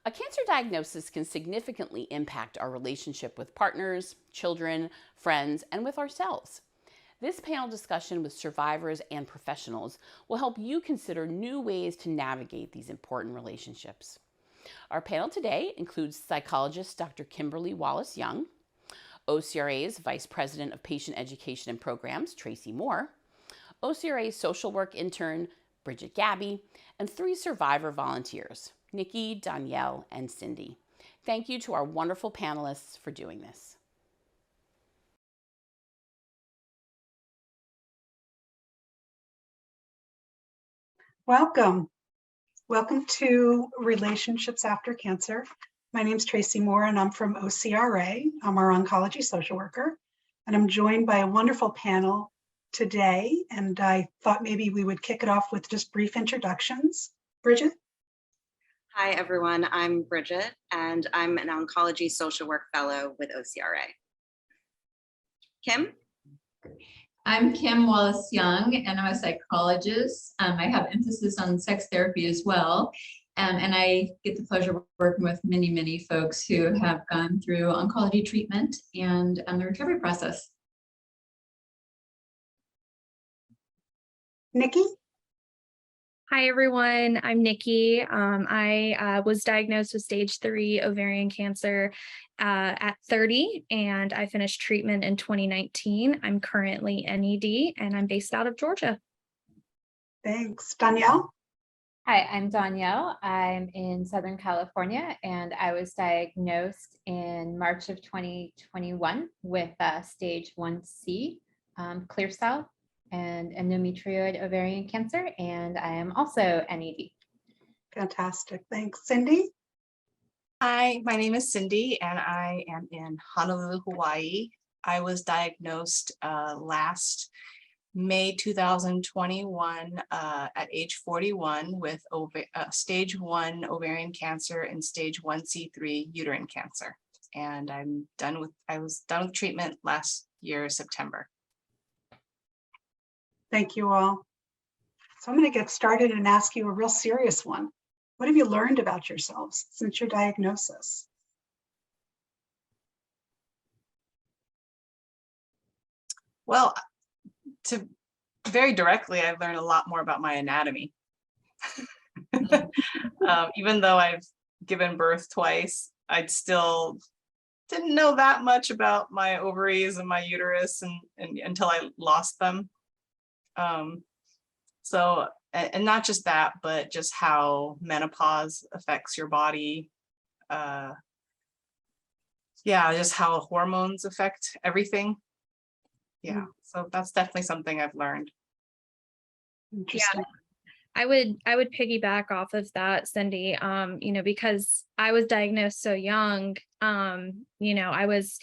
A cancer diagnosis can significantly impact our relationship with partners, children, friends, and with ourselves. This panel discussion with survivors and professionals will help you consider new ways to navigate these important relationships. Our panel today includes psychologist Dr. Kimberly Wallace Young, OCRA's Vice President of Patient Education and Programs, Tracy Moore, OCRA social work intern, Bridget Gabby, and 3 survivor volunteers, Nikki, Danielle, and Cindy. Thank you to our wonderful panelists for doing this. Welcome. Welcome to Relationships After Cancer. My name is Tracy Moore and I'm from OCRA. I'm our oncology social worker, and I'm joined by a wonderful panel today. And I thought maybe we would kick it off with just brief introductions. Bridget? Hi, everyone. I'm Bridget, and I'm an oncology social work fellow with OCRA. Kim? I'm Kim Wallace Young, and I'm a psychologist. I have emphasis on sex therapy as well. And I get the pleasure of working with many, many folks who have gone through oncology treatment and the recovery process. Nikki? Hi, everyone. I'm Nikki. I was diagnosed with stage 3 ovarian cancer at 30, and I finished treatment in 2019. I'm currently NED, and I'm based out of Georgia. Thanks. Danielle? Hi, I'm Danielle. I'm in Southern California, and I was diagnosed in March of 2021 with stage 1C clear cell and endometrioid ovarian cancer, and I am also NED. Fantastic. Thanks. Cindy? Hi, my name is Cindy, and I am in Honolulu, Hawaii. I was diagnosed last May 2021 at age 41 with stage 1 ovarian cancer and stage 1C3 uterine cancer. And I was done with treatment last year, September. Thank you all. So I'm going to get started and ask you a real serious one. What have you learned about yourselves since your diagnosis? Well, very directly, I've learned a lot more about my anatomy. Even though I've given birth twice, I still didn't know that much about my ovaries and my uterus and until I lost them. So, and not just that, but just how menopause affects your body. Yeah, just how hormones affect everything. Yeah, so that's definitely something I've learned. Interesting. I would piggyback off of that, Cindy, because I was diagnosed so young. I was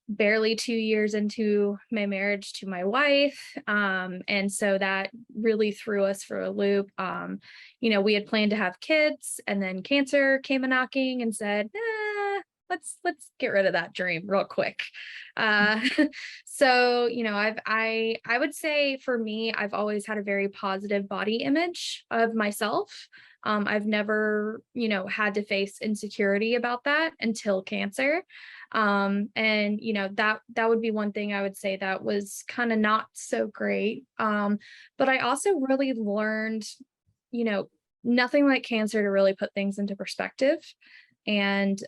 barely 2 years into my marriage to my wife. And so that really threw us for a loop. We had planned to have kids, and then cancer came a knocking and said, let's get rid of that dream real quick. So, I would say for me, I've always had a very positive body image of myself. I've never, had to face insecurity about that until cancer. And that would be one thing I would say that was kind of not so great. But I also really learned, nothing like cancer to really put things into perspective and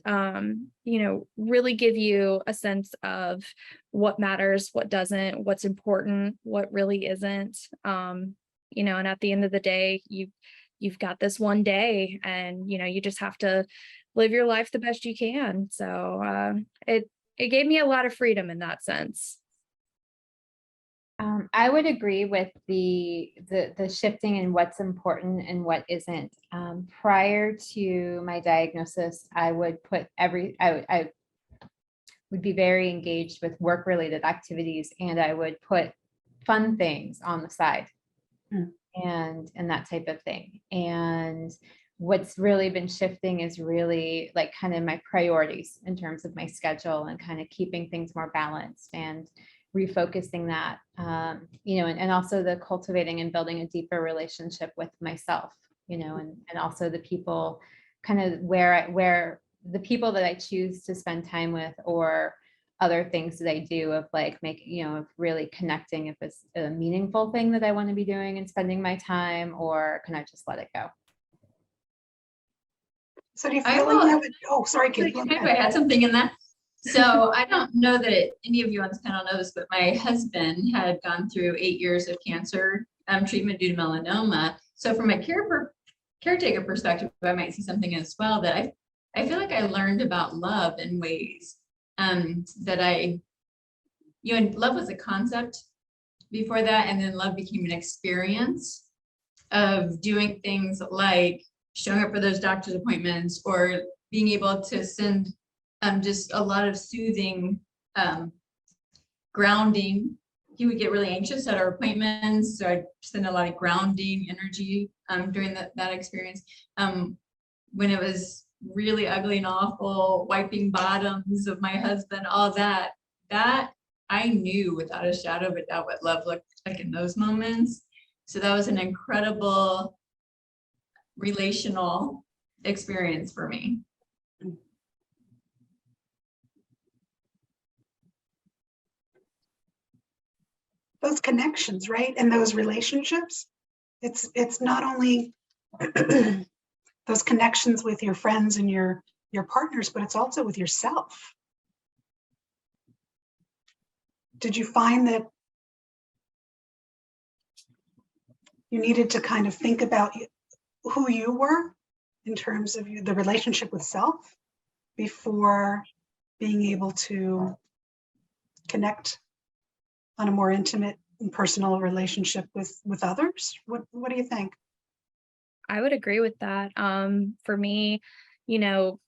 really give you a sense of what matters, what doesn't, what's important, what really isn't. And at the end of the day, you've got this one day, and you just have to live your life the best you can. So it gave me a lot of freedom in that sense. I would agree with the shifting in what's important and what isn't. Prior to my diagnosis, I would put I would be very engaged with work-related activities, and I would put fun things on the side and that type of thing. And what's really been shifting is really like kind of my priorities in terms of my schedule and kind of keeping things more balanced and refocusing that, and also the cultivating and building a deeper relationship with myself, and also the people kind of where the people that I choose to spend time with, or other things that I do of like of really connecting, if it's a meaningful thing that I want to be doing and spending my time, or can I just let it go? So do you I feel like will- you have oh, sorry, Kim. go I ahead. had something in that. So I don't know that any of you on this panel knows, but my husband had gone through 8 years of cancer treatment due to melanoma. So from a caretaker perspective, I might see something as well that I feel like I learned about love in ways that love was a concept before that, and then love became an experience of doing things like showing up for those doctor's appointments, or being able to send just a lot of soothing grounding. He would get really anxious at our appointments, so I'd send a lot of grounding energy during that experience. When it was really ugly and awful, wiping bottoms of my husband, all that I knew without a shadow of a doubt what love looked like in those moments. So that was an incredible relational experience for me. Those connections, right? And those relationships. It's not only those connections with your friends and your partners, but it's also with yourself. Did you find that you needed to kind of think about who you were in terms of the relationship with self before being able to connect on a more intimate and personal relationship with others? What do you think? I would agree with that. For me, it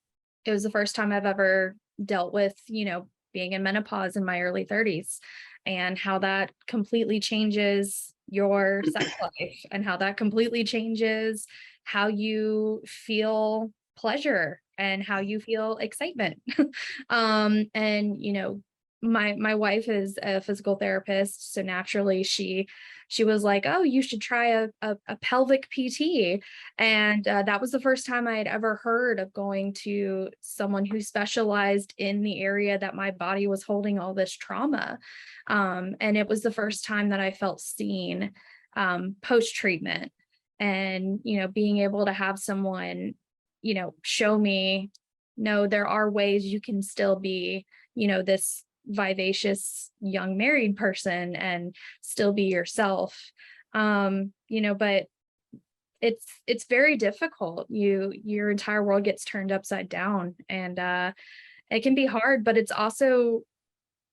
was the first time I've ever dealt with, being in menopause in my early 30s, and how that completely changes your sex life, and how that completely changes how you feel pleasure and how you feel excitement. And my wife is a physical therapist, so naturally she was like, oh, you should try a pelvic PT. And that was the first time I had ever heard of going to someone who specialized in the area that my body was holding all this trauma. And it was the first time that I felt seen post-treatment. And being able to have someone show me, no, there are ways you can still be this vivacious young married person and still be yourself. But it's very difficult. Your entire world gets turned upside down, and it can be hard, but it's also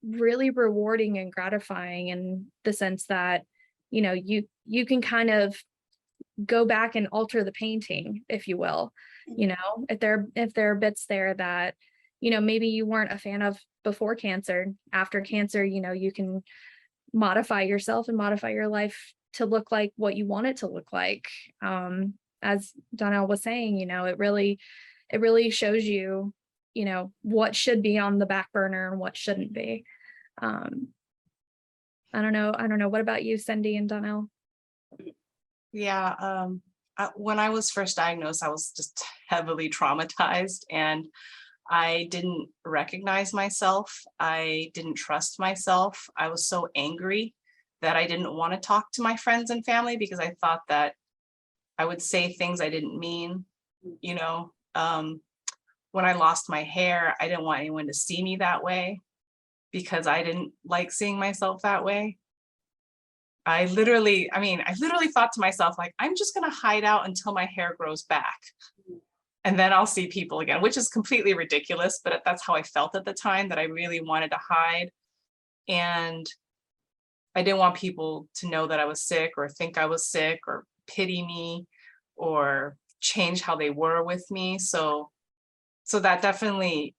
really rewarding and gratifying in the sense that you can kind of go back and alter the painting, if you will. If there are bits there that maybe you weren't a fan of before cancer, after cancer, you can modify yourself and modify your life to look like what you want it to look like. As Donnell was saying, it really shows you, what should be on the back burner and what shouldn't be. I don't know. What about you, Cindy and Donnell? Yeah, when I was first diagnosed, I was just heavily traumatized, and I didn't recognize myself. I didn't trust myself. I was so angry that I didn't want to talk to my friends and family because I thought that I would say things I didn't mean. When I lost my hair, I didn't want anyone to see me that way because I didn't like seeing myself that way. I literally thought to myself, like, I'm just going to hide out until my hair grows back. And then I'll see people again, which is completely ridiculous, but that's how I felt at the time, that I really wanted to hide. And I didn't want people to know that I was sick or think I was sick or pity me or change how they were with me. So that definitely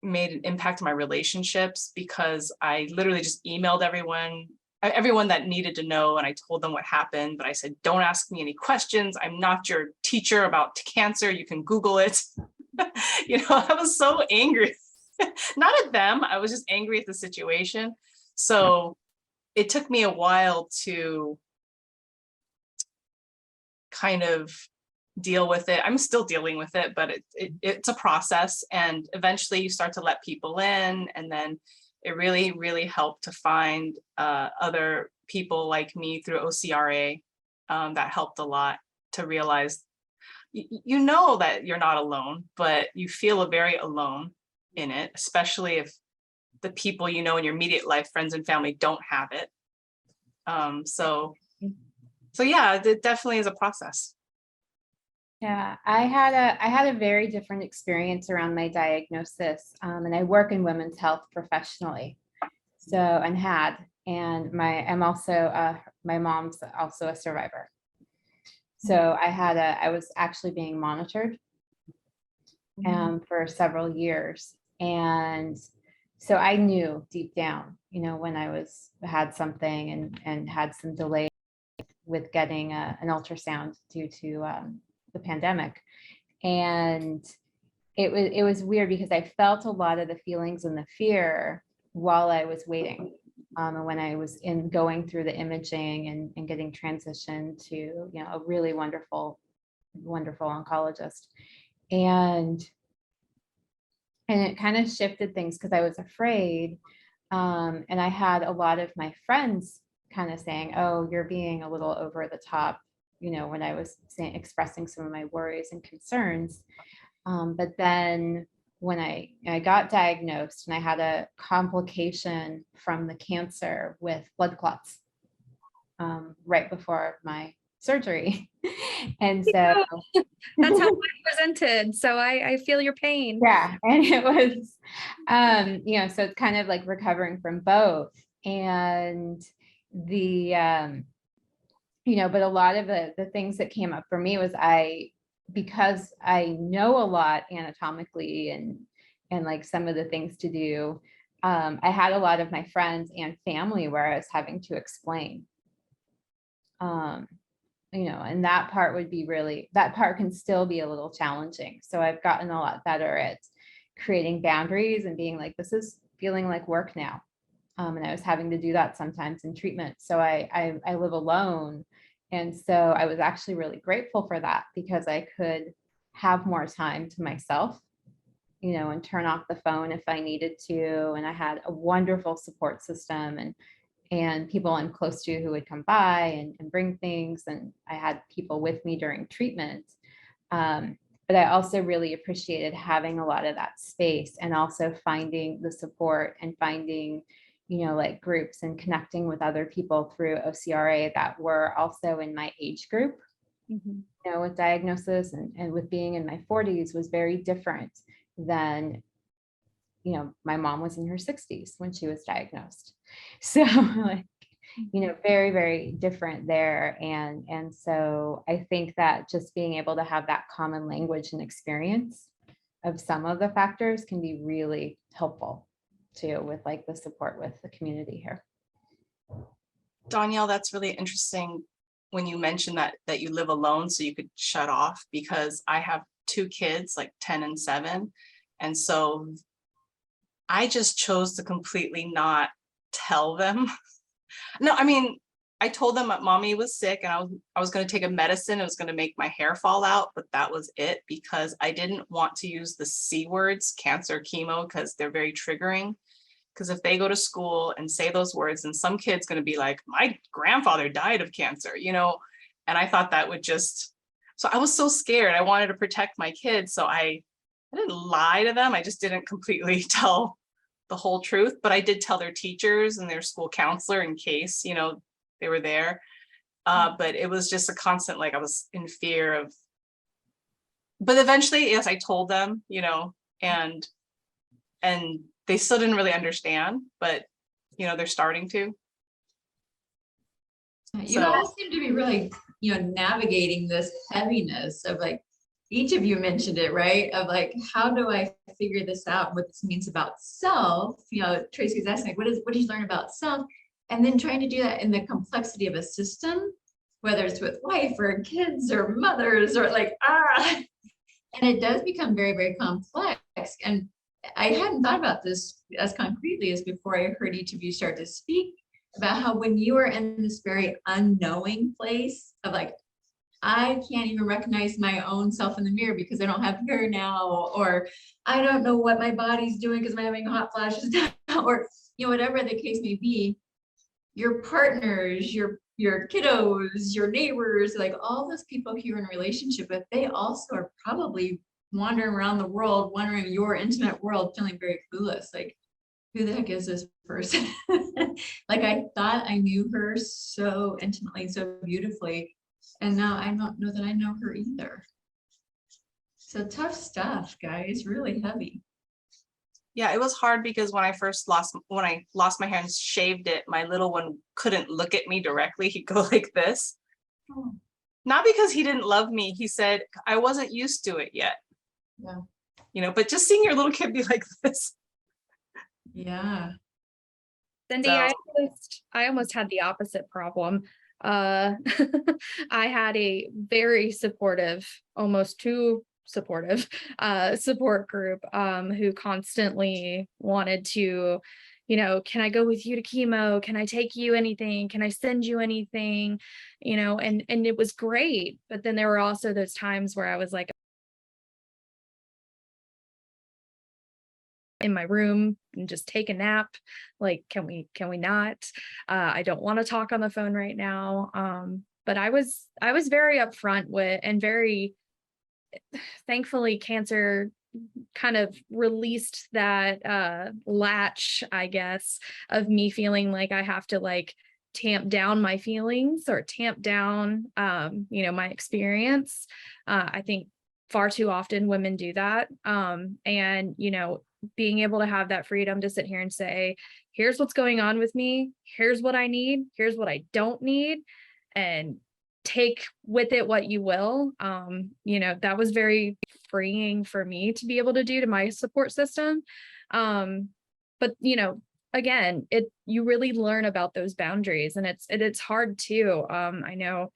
made an impact on my relationships, because I literally just emailed everyone that needed to know, and I told them what happened, but I said, don't ask me any questions. I'm not your teacher about cancer. You can Google it. I was so angry, not at them. I was just angry at the situation. So it took me a while to kind of deal with it. I'm still dealing with it, but it's a process, and eventually you start to let people in, and then it really, really helped to find other people like me through OCRA. That helped a lot to realize, you know that you're not alone, but you feel very alone in it, especially if the people you know in your immediate life, friends and family, don't have it. So yeah, it definitely is a process. Yeah, I had a very different experience around my diagnosis, and I work in women's health professionally. So, and I'm also, my mom's also a survivor. So I was actually being monitored for several years. And so I knew deep down, you know, when I had something and had some delay with getting an ultrasound due to the pandemic. And it was weird because I felt a lot of the feelings and the fear while I was waiting. And when I was going through the imaging and getting transitioned to, you know, a really wonderful oncologist. And it kind of shifted things because I was afraid. And I had a lot of my friends kind of saying, oh, you're being a little over the top, you know, when I was expressing some of my worries and concerns. But then when I got diagnosed and I had a complication from the cancer with blood clots right before my surgery. And so That's how I presented. So I feel your pain. yeah, and it was, you know, so it's kind of like recovering from both. And the, you know, but a lot of the things that came up for me was because I know a lot anatomically and like some of the things to do, I had a lot of my friends and family where I was having to explain, you know, and that part can still be a little challenging. So I've gotten a lot better at creating boundaries and being like, this is feeling like work now. And I was having to do that sometimes in treatment. So I live alone. And so I was actually really grateful for that because I could have more time to myself, you know, and turn off the phone if I needed to. And I had a wonderful support system and people I'm close to who would come by and bring things. And I had people with me during treatment. But I also really appreciated having a lot of that space and also finding the support and finding, you know, like groups and connecting with other people through OCRA that were also in my age group, you know, with diagnosis and with being in my 40s was very different than, you know, my mom was in her 60s when she was diagnosed. So like, you know, very, very different there. And so I think that just being able to have that common language and experience of some of the factors can be really helpful too, with like the support with the community here. Danielle, that's really interesting when you mentioned that you live alone so you could shut off, because I have 2 kids, like 10 and 7. And so I just chose to completely not tell them. No, I mean, I told them that mommy was sick and I was going to take a medicine. It was going to make my hair fall out, but that was it, because I didn't want to use the C words, cancer, chemo, because they're very triggering. Because if they go to school and say those words, then some kid's going to be like, my grandfather died of cancer, you know? And I thought that would just, so I was so scared. I wanted to protect my kids. So I didn't lie to them. I just didn't completely tell the whole truth, but I did tell their teachers and their school counselor in case, you know, they were there. But it was just a constant, like I was in fear of, but eventually, yes, I told them, you know, and they still didn't really understand, but, you know, they're starting to. You guys seem to be really, you know, navigating this heaviness of like, each of you mentioned it, right? Of like, how do I figure this out? What this means about self? You know, Tracy's asking, like, what did you learn about self? And then trying to do that in the complexity of a system, whether it's with wife or kids or mothers or like, and it does become very, very complex. And I hadn't thought about this as concretely as before I heard each of you start to speak about how when you are in this very unknowing place of like, I can't even recognize my own self in the mirror because I don't have hair now, or I don't know what my body's doing because I'm having hot flashes now, or whatever the case may be. Your partners, your kiddos, your neighbors, like all those people who you're in a relationship with, they also are probably wandering around the world, wondering your intimate world, feeling very clueless. Like, who the heck is this person? Like, I thought I knew her so intimately, so beautifully, and now I don't know that I know her either. So tough stuff, guys, really heavy. Yeah, it was hard because when I lost my hair and shaved it, my little one couldn't look at me directly. He'd go like this. Oh. Not because he didn't love me. He said, I wasn't used to it yet. Yeah. But just seeing your little kid be like this. Yeah. Cindy, So- I almost had the opposite problem. I had a very supportive, almost too supportive, support group, who constantly wanted to, can I go with you to chemo? Can I take you anything? Can I send you anything? And it was great. But then there were also those times where I was like, in my room and just take a nap. Like, can we not? I don't want to talk on the phone right now. But I was very upfront with, and very thankfully cancer kind of released that latch, I guess, of me feeling like I have to like tamp down my feelings or tamp down my experience. I think far too often women do that. And being able to have that freedom to sit here and say, here's what's going on with me, here's what I need, here's what I don't need, and take with it what you will. That was very freeing for me to be able to do to my support system. But again, you really learn about those boundaries, and it's hard too. I know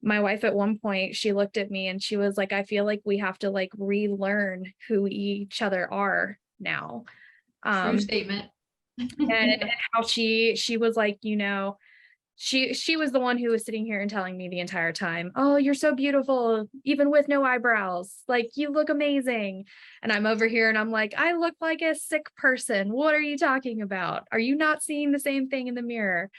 my wife at one point, she looked at me and she was like, I feel like we have to like relearn who each other are now. True statement. And how she was like, she was the one who was sitting here and telling me the entire time, oh, you're so beautiful, even with no eyebrows, like you look amazing. And I'm over here and I'm like, I look like a sick person. What are you talking about? Are you not seeing the same thing in the mirror?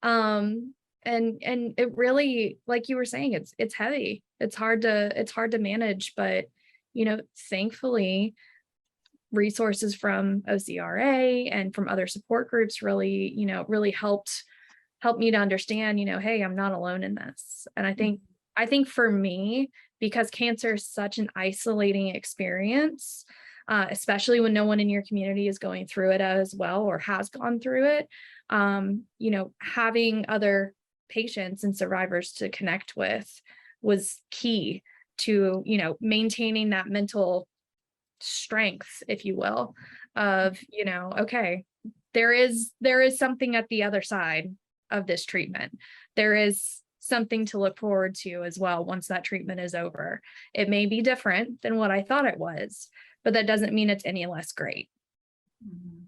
And it really, like you were saying, it's heavy. It's hard to manage, but thankfully resources from OCRA and from other support groups really helped me to understand, hey, I'm not alone in this. And I think for me, because cancer is such an isolating experience, especially when no one in your community is going through it as well or has gone through it, having other patients and survivors to connect with was key to, maintaining that mental strength, if you will, of, okay, there is something at the other side of this treatment. There is something to look forward to as well once that treatment is over. It may be different than what I thought it was, but that doesn't mean it's any less great. Mhm.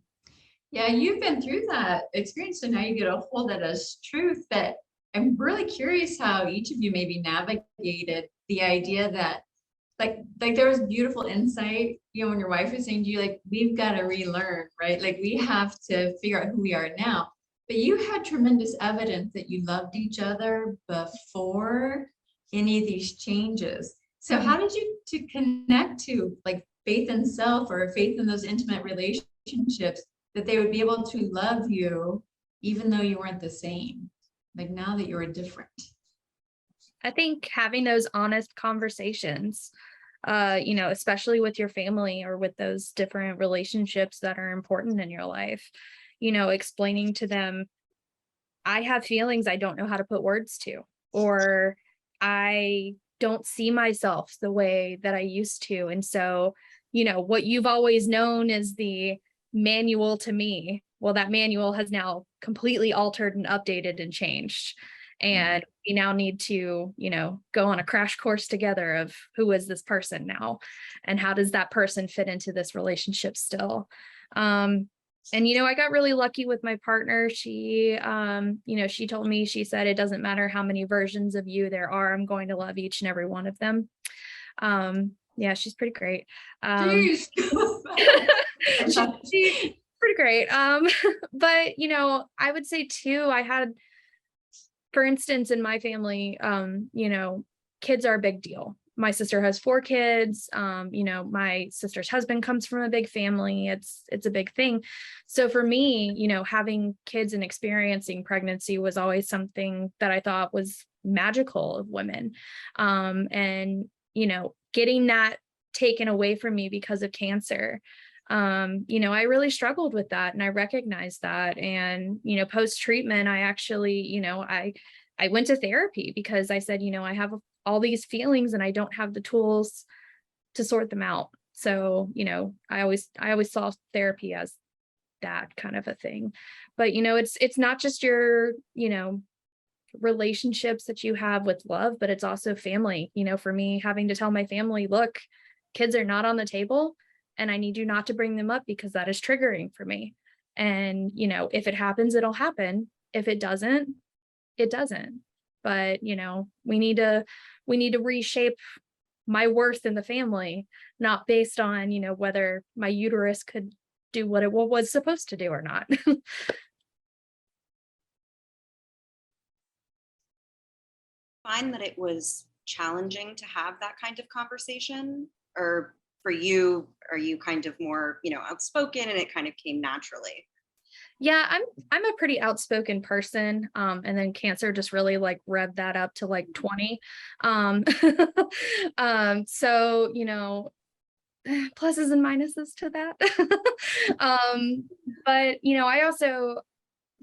Yeah, you've been through that experience, so now you get to hold that as truth. But I'm really curious how each of you maybe navigated the idea that like there was beautiful insight, when your wife was saying to you, like, we've got to relearn, right? Like we have to figure out who we are now. But you had tremendous evidence that you loved each other before any of these changes. So how did you to connect to like faith in self or faith in those intimate relationships that they would be able to love you even though you weren't the same, like now that you were different? I think having those honest conversations, especially with your family or with those different relationships that are important in your life, explaining to them, I have feelings I don't know how to put words to, or I don't see myself the way that I used to. And so, what you've always known is the manual to me. Well, that manual has now completely altered and updated and changed. And we now need to, go on a crash course together of who is this person now and how does that person fit into this relationship still. And, you know, I got really lucky with my partner. She, you know, she told me, she said, it doesn't matter how many versions of you there are, I'm going to love each and every one of them. Yeah, she's pretty great. Jeez. She's pretty great. But, you know, I would say too, I had, for instance, in my family, you know, kids are a big deal. My sister has 4 kids. You know, my sister's husband comes from a big family. It's a big thing. So for me, you know, having kids and experiencing pregnancy was always something that I thought was magical of women. And, you know, getting that taken away from me because of cancer, you know, I really struggled with that, and I recognized that. And, you know, post-treatment, I actually, you know, I went to therapy because I said, you know, I have all these feelings and I don't have the tools to sort them out. So, you know, I always saw therapy as that kind of a thing. But, you know, it's not just your, you know, relationships that you have with love, but it's also family. You know, for me, having to tell my family, look, kids are not on the table and I need you not to bring them up because that is triggering for me. And, you know, if it happens, it'll happen. If it doesn't, it doesn't. But, you know, we need to reshape my worth in the family, not based on, you know, whether my uterus could do what it was supposed to do or not. Find that it was challenging to have that kind of conversation, or for you, are you kind of more, you know, outspoken and it kind of came naturally? Yeah, I'm a pretty outspoken person. And then cancer just really like revved that up to like 20. Um, so, you know, pluses and minuses to that. But you know, I also,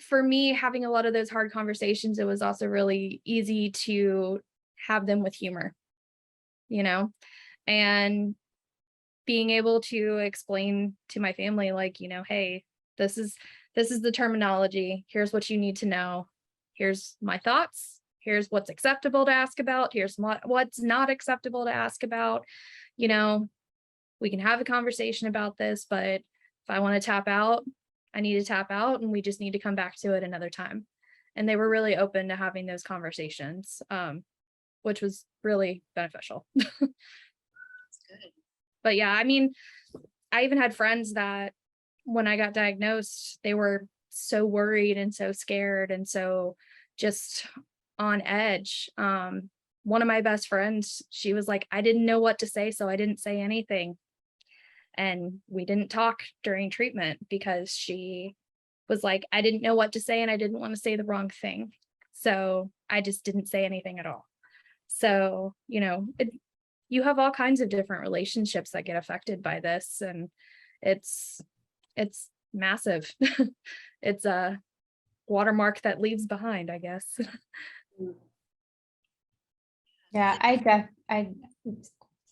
for me, having a lot of those hard conversations, it was also really easy to have them with humor, you know, and being able to explain to my family, like, you know, hey, this is the terminology. Here's what you need to know. Here's my thoughts. Here's what's acceptable to ask about. Here's what's not acceptable to ask about. You know, we can have a conversation about this, but if I want to tap out, I need to tap out, and we just need to come back to it another time. And they were really open to having those conversations, which was really beneficial. That's good. But yeah, I mean, I even had friends that when I got diagnosed, they were so worried and so scared and so just on edge. One of my best friends, she was like, I didn't know what to say, so I didn't say anything. And we didn't talk during treatment because she was like, I didn't know what to say and I didn't want to say the wrong thing. So I just didn't say anything at all. So, you know, you have all kinds of different relationships that get affected by this, and it's massive. It's a watermark that leaves behind, I guess. Yeah,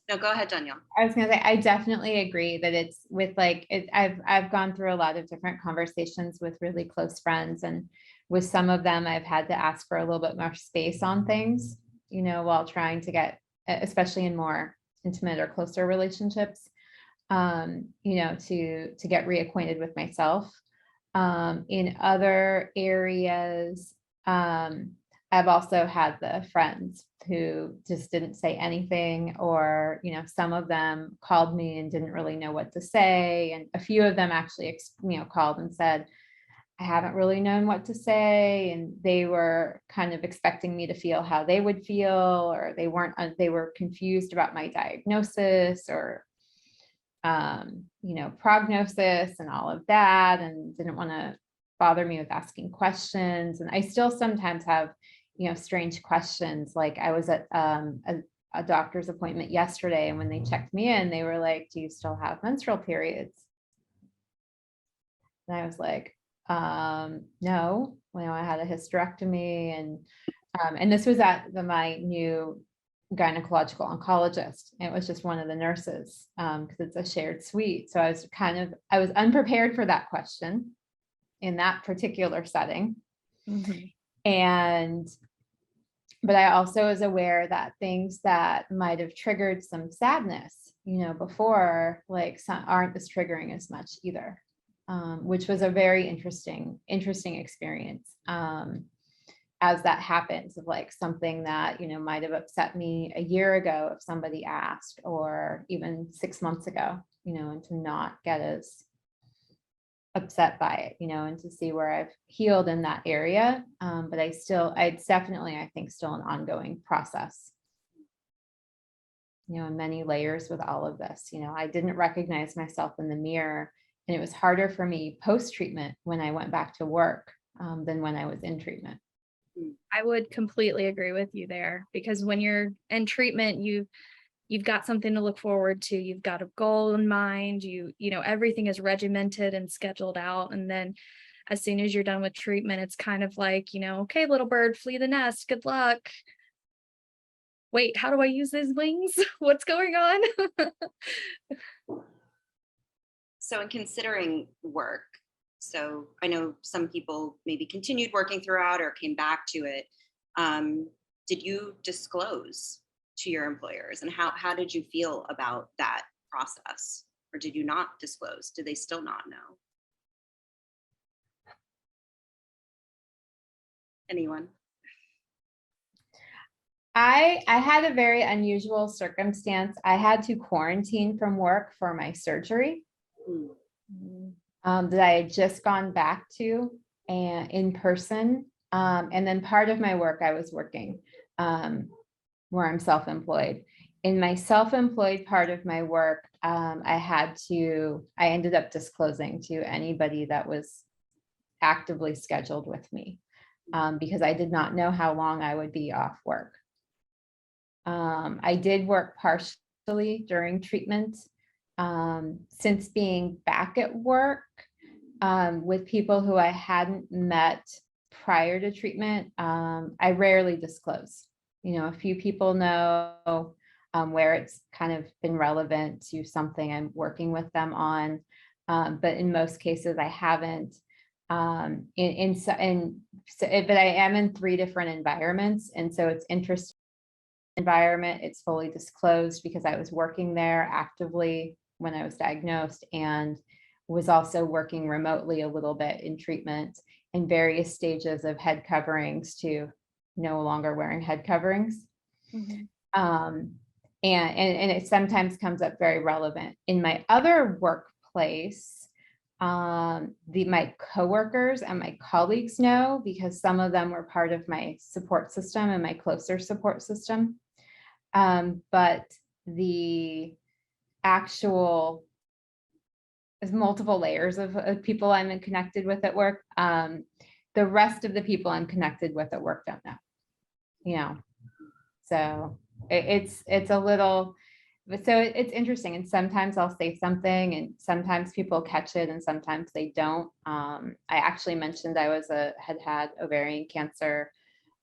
No, go ahead, Danielle. I was gonna say, I definitely agree that it's with like, I've gone through a lot of different conversations with really close friends, and with some of them, I've had to ask for a little bit more space on things, you know, while trying to get, especially in more intimate or closer relationships, you know, to get reacquainted with myself. In other areas, I've also had the friends who just didn't say anything, or, you know, some of them called me and didn't really know what to say. And a few of them actually, you know, called and said, I haven't really known what to say. And they were kind of expecting me to feel how they would feel, or they were confused about my diagnosis or, you know, prognosis and all of that, and didn't want to bother me with asking questions. And I still sometimes have, you know, strange questions. Like I was at a doctor's appointment yesterday, and when they checked me in, they were like, do you still have menstrual periods? And I was like, no, you know, I had a hysterectomy, and this was at my new gynecological oncologist. And it was just one of the nurses, because it's a shared suite. So I was unprepared for that question in that particular setting. Mhm. But I also was aware that things that might have triggered some sadness, you know, before, like, some aren't as triggering as much either. which was a very interesting experience. As that happens, of like something that, you know, might have upset me a year ago if somebody asked, or even 6 months ago, you know, and to not get as upset by it, you know, and to see where I've healed in that area. But it's definitely, I think, still an ongoing process. You know, in many layers with all of this, you know, I didn't recognize myself in the mirror, and it was harder for me post-treatment when I went back to work than when I was in treatment. I would completely agree with you there, because when you're in treatment, you've got something to look forward to. You've got a goal in mind. You know, everything is regimented and scheduled out. And then as soon as you're done with treatment, it's kind of like, you know, okay, little bird, flee the nest. Good luck. Wait, how do I use these wings? What's going on? So in considering work, so I know some people maybe continued working throughout or came back to it. Did you disclose to your employers, and how did you feel about that process? Or did you not disclose? Do they still not know? Anyone? I had a very unusual circumstance. I had to quarantine from work for my surgery that I had just gone back to and in person. And then part of my work, I was working where I'm self-employed. In my self-employed part of my work, I ended up disclosing to anybody that was actively scheduled with me because I did not know how long I would be off work. I did work partially during treatment. Since being back at work with people who I hadn't met prior to treatment, I rarely disclose. You know, a few people know where it's kind of been relevant to something I'm working with them on, but in most cases I haven't. But I am in 3 different environments, and so it's interesting. Environment, it's fully disclosed because I was working there actively when I was diagnosed, and was also working remotely a little bit in treatment in various stages of head coverings to no longer wearing head coverings. And it sometimes comes up very relevant. In my other workplace, my coworkers and my colleagues know, because some of them were part of my support system and my closer support system. But the actual, there's multiple layers of people I'm connected with at work. The rest of the people I'm connected with at work don't know, you know, so it's a little, but so it's interesting. And sometimes I'll say something and sometimes people catch it and sometimes they don't. I actually mentioned I had ovarian cancer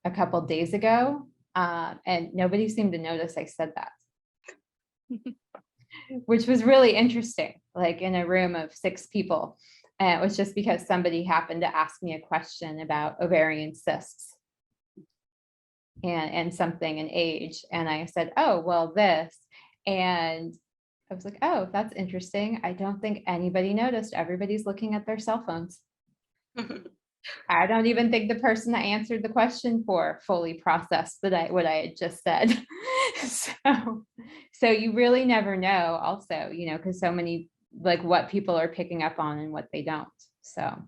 a couple days ago, and nobody seemed to notice I said that. Which was really interesting, like in a room of 6 people. And it was just because somebody happened to ask me a question about ovarian cysts and something in age. And I said, oh, well, this. And I was like, oh, that's interesting. I don't think anybody noticed. Everybody's looking at their cell phones. I don't even think the person that answered the question for fully processed what I had just said. So you really never know also, you know, because so many, like what people are picking up on and what they don't. So.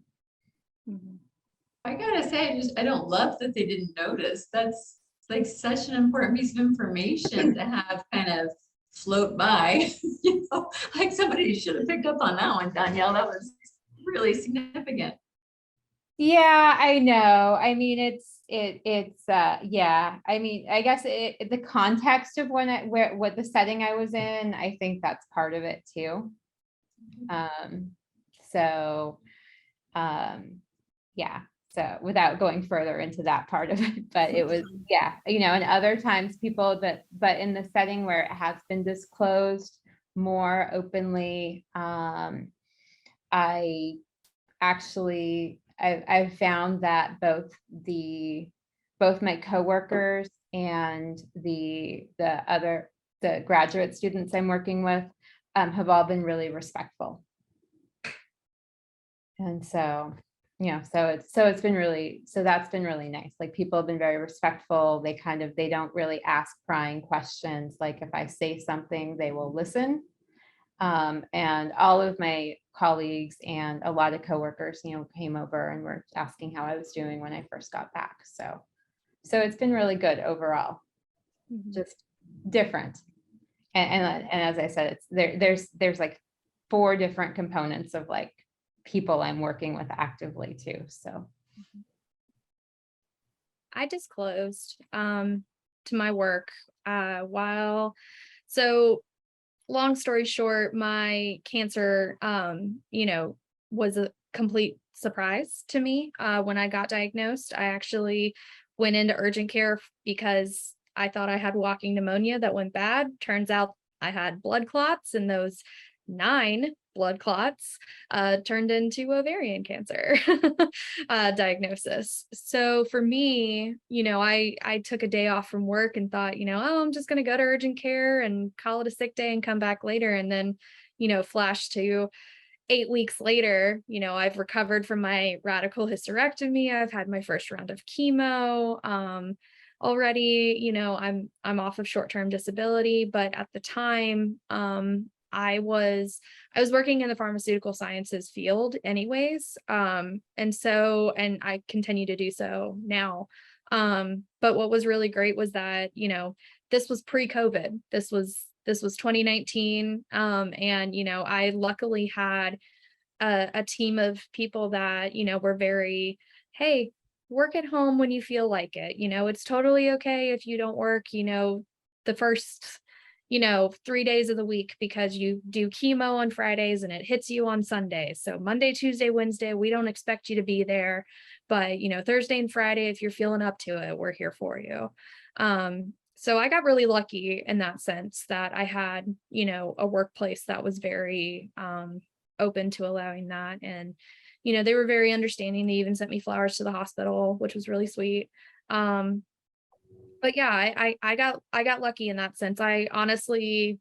I gotta say, I don't love that they didn't notice. That's like such an important piece of information to have kind of float by. You know, like somebody should have picked up on that one, Danielle. That was really significant. Yeah, I know. I mean, yeah. I mean, I guess the context of what the setting I was in, I think that's part of it too. Yeah. So without going further into that part of it, but it was, yeah, you know, and other times people but in the setting where it has been disclosed more openly, I've found that both my coworkers and the graduate students I'm working with have all been really respectful. And so, so that's been really nice. Like people have been very respectful. They don't really ask prying questions. Like if I say something, they will listen. And all of my colleagues and a lot of coworkers, came over and were asking how I was doing when I first got back. So it's been really good overall, Mhm. just different. And as I said, there's like 4 different components of like people I'm working with actively too. So I disclosed to my work while so long story short, my cancer was a complete surprise to me when I got diagnosed. I actually went into urgent care because I thought I had walking pneumonia that went bad. Turns out I had blood clots, and those 9 blood clots turned into ovarian cancer diagnosis. So for me, I took a day off from work and thought, oh, I'm just going to go to urgent care and call it a sick day and come back later. And then, flash to 8 weeks later, I've recovered from my radical hysterectomy. I've had my first round of chemo. Already, I'm off of short-term disability, but at the time, I was working in the pharmaceutical sciences field anyways. And I continue to do so now. But what was really great was that, this was pre-COVID. This was 2019. And, I luckily had a team of people that, were very, hey, work at home when you feel like it. It's totally okay if you don't work, the first 3 days of the week because you do chemo on Fridays and it hits you on Sundays. So Monday, Tuesday, Wednesday, we don't expect you to be there. But, Thursday and Friday, if you're feeling up to it, we're here for you. So I got really lucky in that sense that I had, a workplace that was very open to allowing that. And, they were very understanding. They even sent me flowers to the hospital, which was really sweet. But yeah, I got lucky in that sense. I honestly,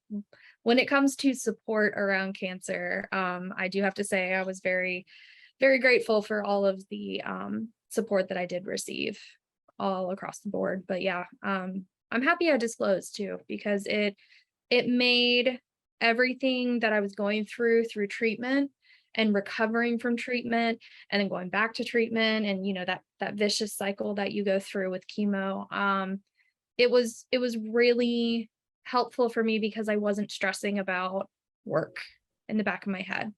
when it comes to support around cancer, I do have to say I was very, very grateful for all of the support that I did receive all across the board. But yeah, I'm happy I disclosed too, because it made everything that I was going through treatment and recovering from treatment and then going back to treatment and that vicious cycle that you go through with chemo. It was really helpful for me because I wasn't stressing about work in the back of my head.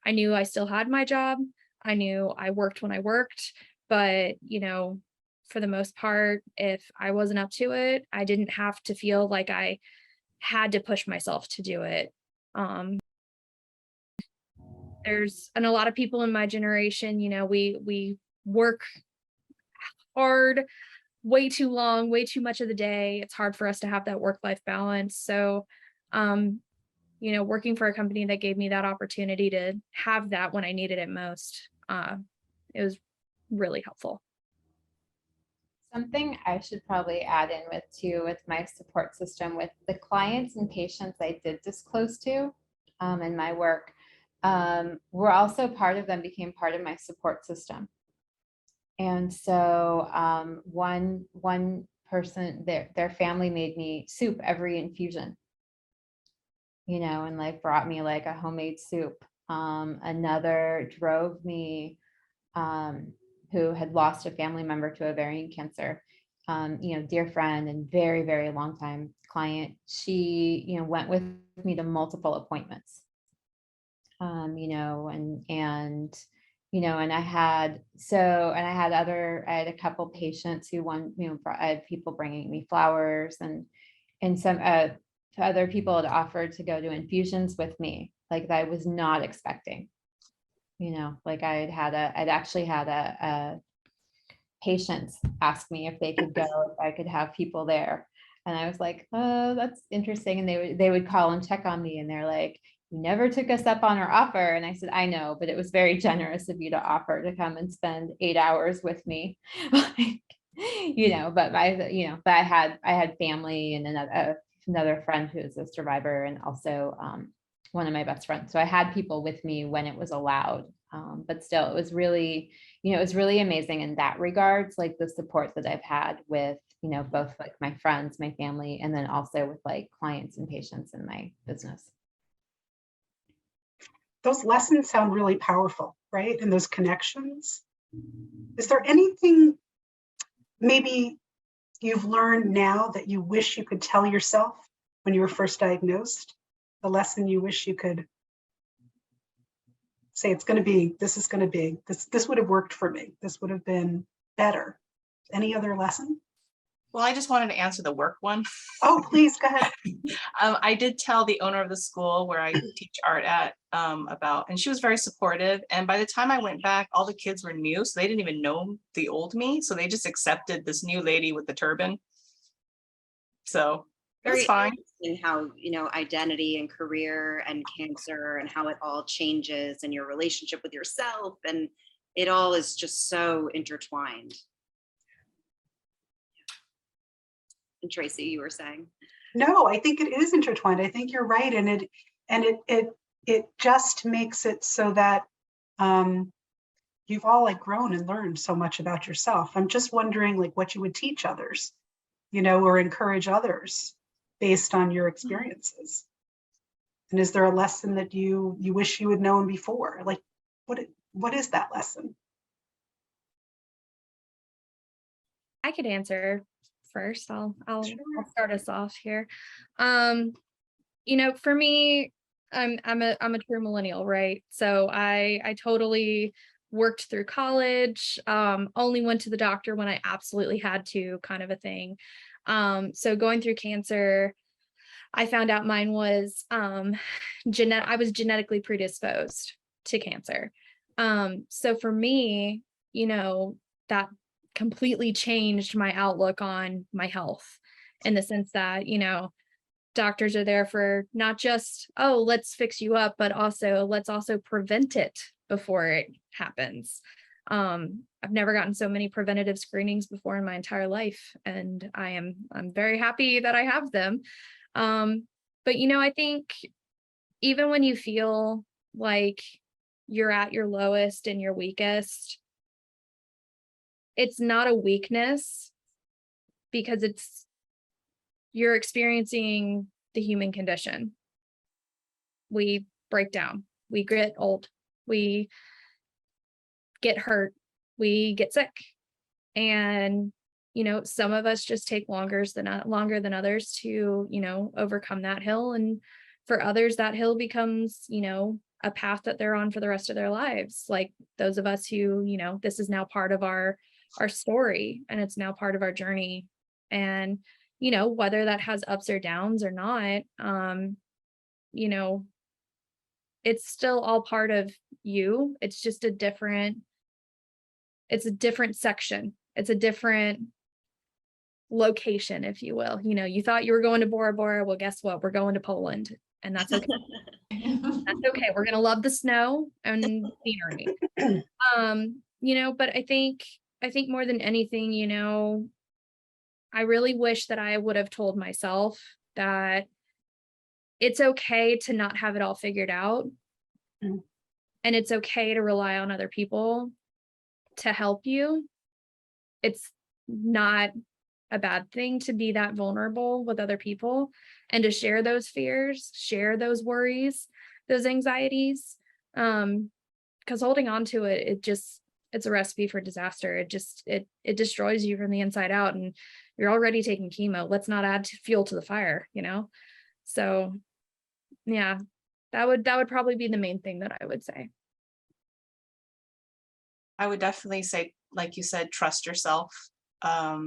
I knew I still had my job. I knew I worked when I worked, but for the most part, if I wasn't up to it, I didn't have to feel like I had to push myself to do it. And a lot of people in my generation, we work hard way too long, way too much of the day. It's hard for us to have that work-life balance. So, working for a company that gave me that opportunity to have that when I needed it most, it was really helpful. something I should probably add in with too, with my support system, with the clients and patients I did disclose to in my work, were also part of them became part of my support system. And so one person, their family made me soup every infusion, and like brought me like a homemade soup. Another drove me, who had lost a family member to ovarian cancer, dear friend and very, very long time client. She, went with me to multiple appointments, and I had I had a couple patients who I had people bringing me flowers and some other people had offered to go to infusions with me, like that I was not expecting. Like I'd actually had a patients ask me if they could go, if I could have people there. And I was like, oh, that's interesting. And they would call and check on me and they're like, you never took us up on our offer. And I said, I know, but it was very generous of you to offer to come and spend 8 hours with me. But I had family and another friend who is a survivor and also one of my best friends. So I had people with me when it was allowed. But still, it was really, it was really amazing in that regards, like the support that I've had with, both like my friends, my family, and then also with like clients and patients in my business. Those lessons sound really powerful, right? And those connections. Is there anything maybe you've learned now that you wish you could tell yourself when you were first diagnosed? The lesson you wish you could say, this is going to be, this would have worked for me. This would have been better. Any other lesson? Well, I just wanted to answer the work one. Oh, please go ahead. I did tell the owner of the school where I teach art at about, and she was very supportive. And by the time I went back, all the kids were new, so they didn't even know the old me. So they just accepted this new lady with the turban. So it was Very fine. interesting how, identity and career and cancer and how it all changes and your relationship with yourself, and it all is just so intertwined. And Tracy, you were saying? No, I think it is intertwined. I think you're right. And it just makes it so that you've all like grown and learned so much about yourself. I'm just wondering like what you would teach others, or encourage others based on your experiences. And is there a lesson that you wish you had known before? Like what is that lesson? I could answer first. I'll Sure. start us off here. For me, I'm a true millennial, right? So I totally worked through college, only went to the doctor when I absolutely had to, kind of a thing. So going through cancer, I found out mine was I was genetically predisposed to cancer. So for me, that completely changed my outlook on my health, in the sense that, doctors are there for not just, oh, let's fix you up, but also let's also prevent it before it happens. I've never gotten so many preventative screenings before in my entire life, and I'm very happy that I have them. But I think even when you feel like you're at your lowest and your weakest, it's not a weakness, because you're experiencing the human condition. We break down, we get old, we get hurt, we get sick. And, some of us just take longer than others to, overcome that hill. And for others, that hill becomes, a path that they're on for the rest of their lives. Like those of us who, this is now part of our story, and it's now part of our journey. And whether that has ups or downs or not, it's still all part of you. It's just a different section. It's a different location, if you will. You thought you were going to Bora Bora. Well, guess what? We're going to Poland, and that's okay. That's okay. We're going to love the snow and scenery. But I think more than anything, I really wish that I would have told myself that it's okay to not have it all figured out. Mm. And it's okay to rely on other people to help you. It's not a bad thing to be that vulnerable with other people and to share those fears, share those worries, those anxieties. Because holding on to it, it's a recipe for disaster. It destroys you from the inside out, and you're already taking chemo. Let's not add fuel to the fire, So yeah, that would probably be the main thing that I would say. I would definitely say, like you said, trust yourself. Prior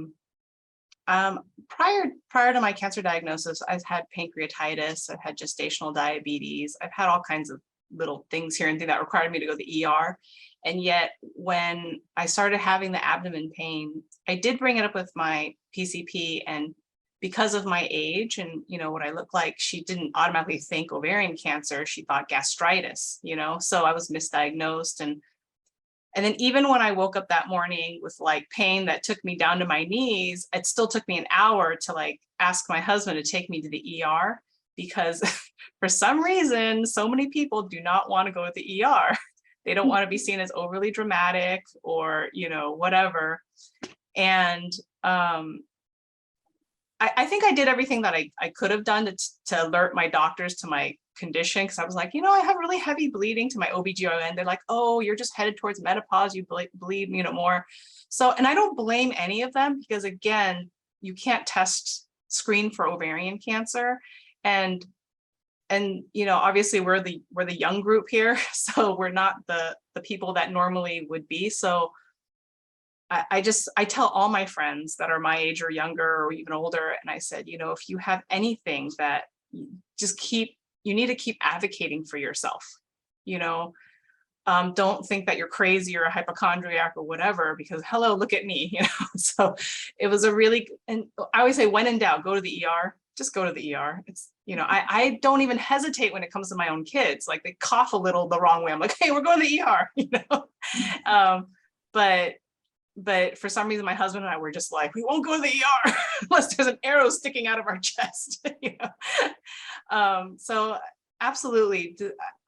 to my cancer diagnosis, I've had pancreatitis, I've had gestational diabetes, I've had all kinds of little things here and there that required me to go to the ER. And yet when I started having the abdomen pain, I did bring it up with my PCP, and because of my age and what I look like, she didn't automatically think ovarian cancer. She thought gastritis, so I was misdiagnosed. And then even when I woke up that morning with like pain that took me down to my knees, it still took me an hour to like ask my husband to take me to the ER, because for some reason, so many people do not want to go to the ER. They don't want to be seen as overly dramatic or, you know, whatever. And I think I did everything that I could have done to alert my doctors to my condition, because I was like, you know, I have really heavy bleeding to my OBGYN. They're like, oh, you're just headed towards menopause, you bleed, you know, more. So, and I don't blame any of them, because again, you can't screen for ovarian cancer. And you know, obviously we're the young group here, so we're not the people that normally would be. So I tell all my friends that are my age or younger or even older, and I said, you know, if you have anything that you need to keep advocating for yourself, you know. Don't think that you're crazy or a hypochondriac or whatever, because hello, look at me, you know. So it was and I always say, when in doubt, go to the ER. Just go to the ER. It's, you know, I don't even hesitate when it comes to my own kids. Like, they cough a little the wrong way, I'm like, hey, we're going to the ER, you know. But for some reason, my husband and I were just like, we won't go to the ER unless there's an arrow sticking out of our chest, you know. So absolutely,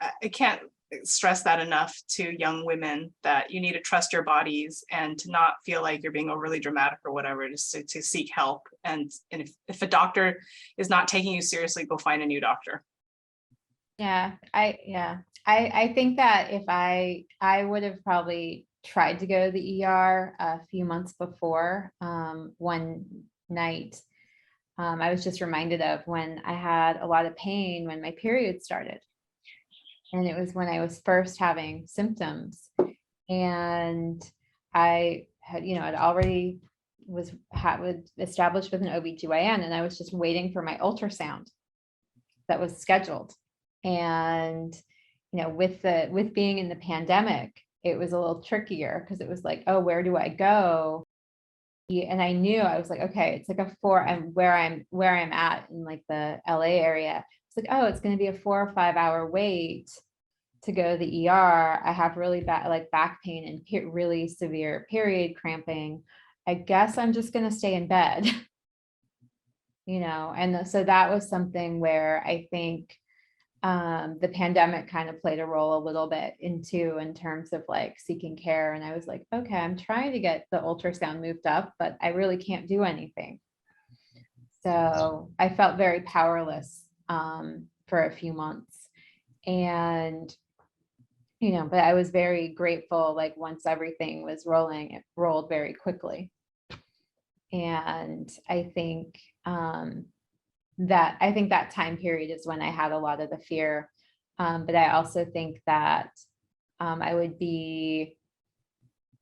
I can't stress that enough to young women, that you need to trust your bodies and to not feel like you're being overly dramatic or whatever, just to seek help. And if a doctor is not taking you seriously, go find a new doctor. I think that if I would have probably tried to go to the ER a few months before. One night, I was just reminded of when I had a lot of pain when my period started. And it was when I was first having symptoms. And I had, you know, it already was established with an OBGYN, and I was just waiting for my ultrasound that was scheduled. And, you know, with being in the pandemic, it was a little trickier, because it was like, oh, where do I go? And I knew, I was like, okay, it's like where I'm at in like the LA area. It's like, oh, it's going to be a 4 or 5 hour wait to go to the ER. I have really bad like back pain and really severe period cramping. I guess I'm just going to stay in bed, you know. And so that was something where I think the pandemic kind of played a role a little bit in terms of like seeking care. And I was like, okay, I'm trying to get the ultrasound moved up, but I really can't do anything. So I felt very powerless for a few months. And, you know, but I was very grateful, like once everything was rolling, it rolled very quickly. And I think that time period is when I had a lot of the fear. But I also think that I would be,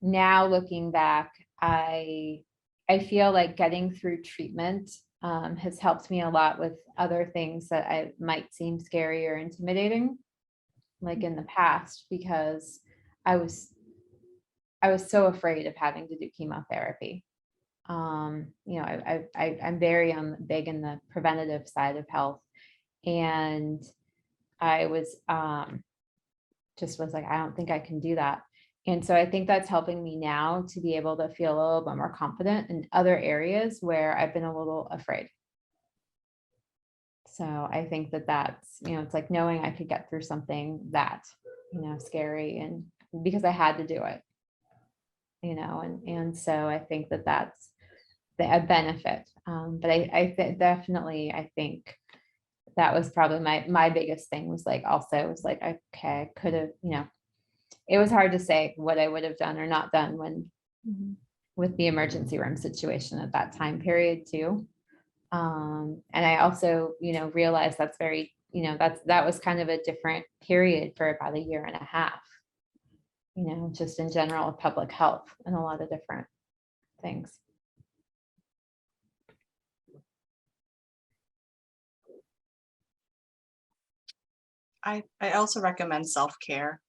now looking back, I feel like getting through treatment has helped me a lot with other things that I might seem scary or intimidating, like in the past, because I was so afraid of having to do chemotherapy. You know, I'm very big in the preventative side of health, and I was just was like, I don't think I can do that. And so I think that's helping me now to be able to feel a little bit more confident in other areas where I've been a little afraid. So I think that that's, you know, it's like knowing I could get through something that, you know, scary, and because I had to do it, you know, and so I think that that's a benefit. But I definitely, I think that was probably my biggest thing, was like, also was like, okay, I could have, you know, it was hard to say what I would have done or not done when with the emergency room situation at that time period too. And I also, you know, realized that's very, you know, that was kind of a different period for about 1.5 years, you know, just in general of public health and a lot of different things. I also recommend self-care,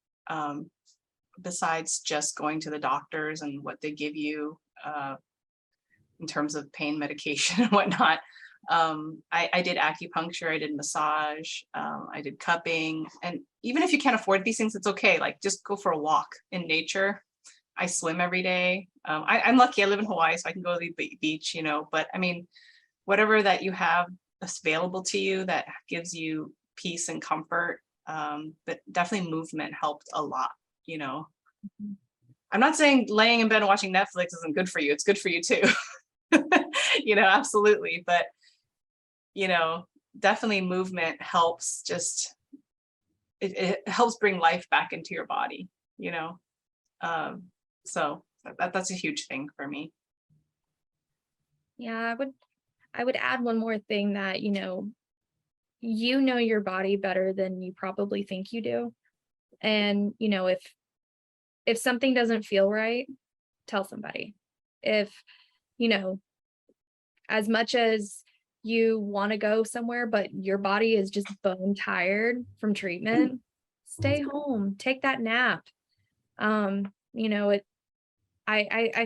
besides just going to the doctors and what they give you in terms of pain medication and whatnot. I did acupuncture, I did massage, I did cupping. And even if you can't afford these things, it's okay. Like, just go for a walk in nature. I swim every day. I'm lucky, I live in Hawaii, so I can go to the beach, you know, but I mean, whatever that you have available to you that gives you peace and comfort. But definitely movement helped a lot. you know. I'm not saying laying in bed and watching Netflix isn't good for you. It's good for you too. You know, absolutely. But, you know, definitely movement helps just, it helps bring life back into your body, you know. So that's a huge thing for me. Yeah, I would add one more thing that, you know your body better than you probably think you do. And, if something doesn't feel right, tell somebody. If, you know, as much as you want to go somewhere, but your body is just bone tired from treatment, stay home, take that nap. I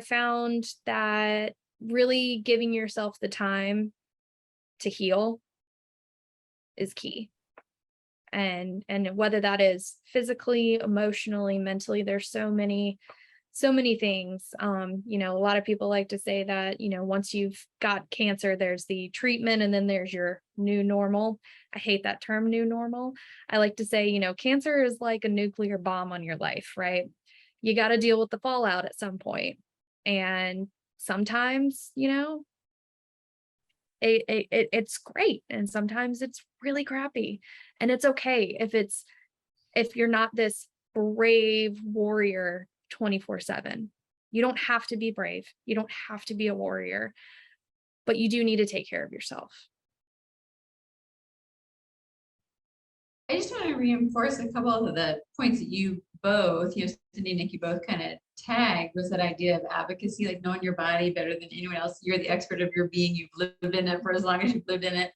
found that really giving yourself the time to heal is key. And whether that is physically, emotionally, mentally, there's so many things. A lot of people like to say that, once you've got cancer, there's the treatment and then there's your new normal. I hate that term, new normal. I like to say, cancer is like a nuclear bomb on your life, right? You got to deal with the fallout at some point. And sometimes, it's great. And sometimes it's really crappy. And it's okay if you're not this brave warrior 24/7. You don't have to be brave. You don't have to be a warrior, but you do need to take care of yourself. I just want to reinforce a couple of the points that you both, Cindy and Nikki both kind of tagged, was that idea of advocacy, like knowing your body better than anyone else. You're the expert of your being. You've lived in it for as long as you've lived in it.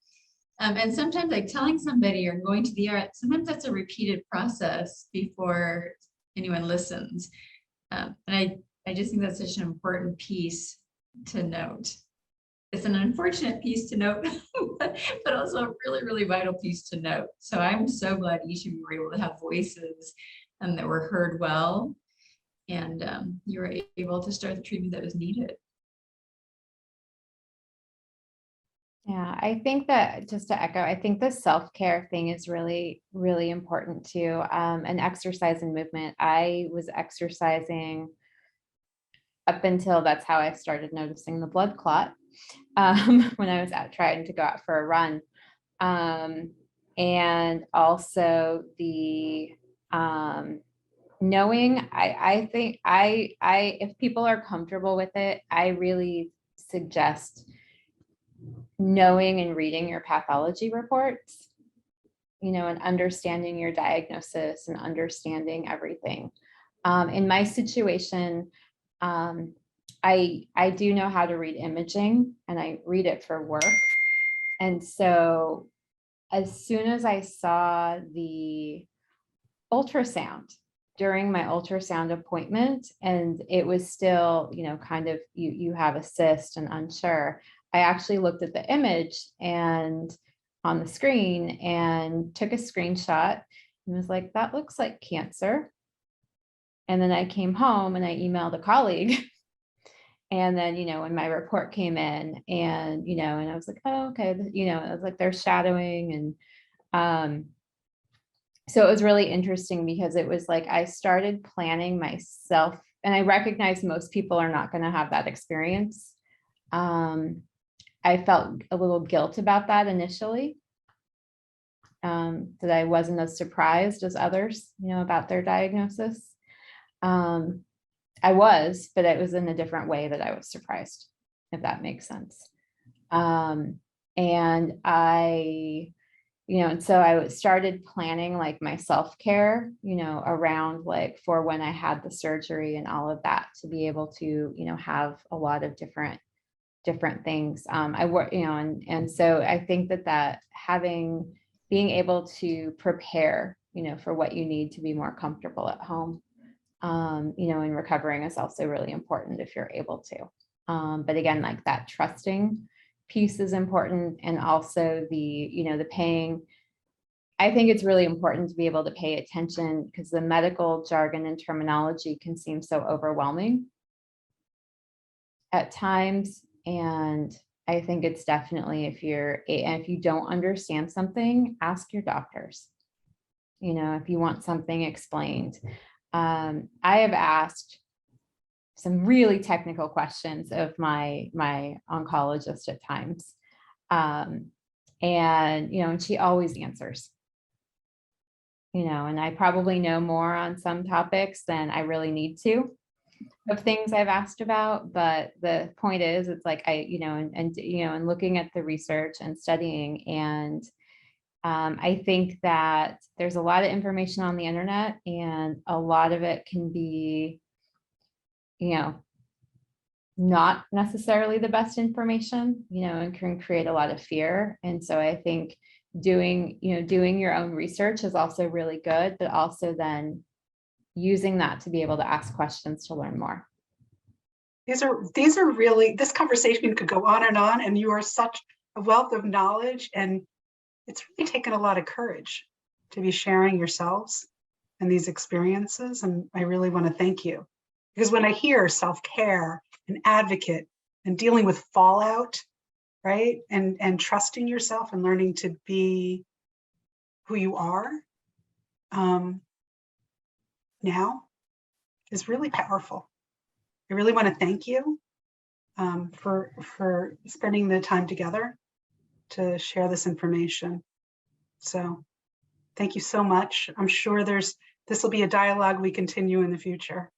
And sometimes like telling somebody or going to the ER, sometimes that's a repeated process before anyone listens. And I just think that's such an important piece to note. It's an unfortunate piece to note, but also a really, really vital piece to note. So I'm so glad each of you were able to have voices that were heard well, and you were able to start the treatment that was needed. Yeah, I think that, just to echo, I think the self-care thing is really, really important too. And exercise and movement. I was exercising up until that's how I started noticing the blood clot, when I was out trying to go out for a run. And also the knowing, I think if people are comfortable with it, I really suggest knowing and reading your pathology reports, and understanding your diagnosis and understanding everything. In my situation, I do know how to read imaging, and I read it for work. And so as soon as I saw the ultrasound during my ultrasound appointment, and it was still, kind of, you have a cyst and unsure, I actually looked at the image and on the screen and took a screenshot and was like, that looks like cancer. And then I came home and I emailed a colleague. And then, when my report came in and, and I was like, oh, okay. I was like, they're shadowing. And so it was really interesting because it was like, I started planning myself, and I recognize most people are not going to have that experience. I felt a little guilt about that initially, that I wasn't as surprised as others, about their diagnosis. I was, but it was in a different way that I was surprised, if that makes sense. And and so I started planning like my self-care, around like for when I had the surgery and all of that, to be able to, have a lot of different things. I work, and so I think that being able to prepare, for what you need to be more comfortable at home, in recovering is also really important if you're able to. But again, like that trusting piece is important. And also the paying. I think it's really important to be able to pay attention, because the medical jargon and terminology can seem so overwhelming at times. And I think it's definitely, if you don't understand something, ask your doctors, if you want something explained. I have asked some really technical questions of my oncologist at times. And, and she always answers. And I probably know more on some topics than I really need to of things I've asked about. But the point is, it's like and looking at the research and studying, and I think that there's a lot of information on the internet, and a lot of it can be, not necessarily the best information, and can create a lot of fear. And so I think doing your own research is also really good, but also then using that to be able to ask questions to learn more. These are really, this conversation could go on, and you are such a wealth of knowledge, and it's really taken a lot of courage to be sharing yourselves and these experiences. And I really want to thank you, because when I hear self-care and advocate and dealing with fallout, right? And trusting yourself and learning to be who you are now is really powerful. I really want to thank you for spending the time together to share this information. So thank you so much. I'm sure this will be a dialogue we continue in the future.